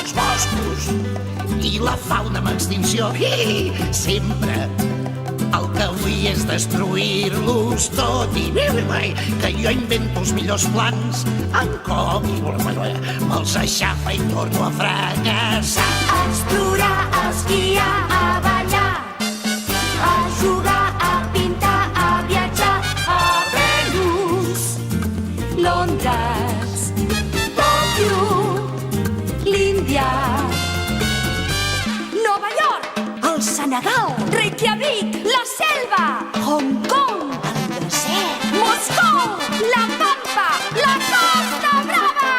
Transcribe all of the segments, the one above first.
els boscos i la fauna en extinció. Sempre el que vull és destruir-los tot i que jo invento els millors plans en com me'ls aixafa i torno a fracassar. A explorar, a esquiar, a ballar, a jugar, a pintar, a viatjar, a Venus, Londres, Tòquio, l'Índia, Nova York, el Senegal, Reykjavik, la selva, Hong Kong, el desert, Moscou, la Pampa, la Costa Brava.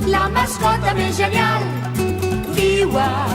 La mascota més genial viu a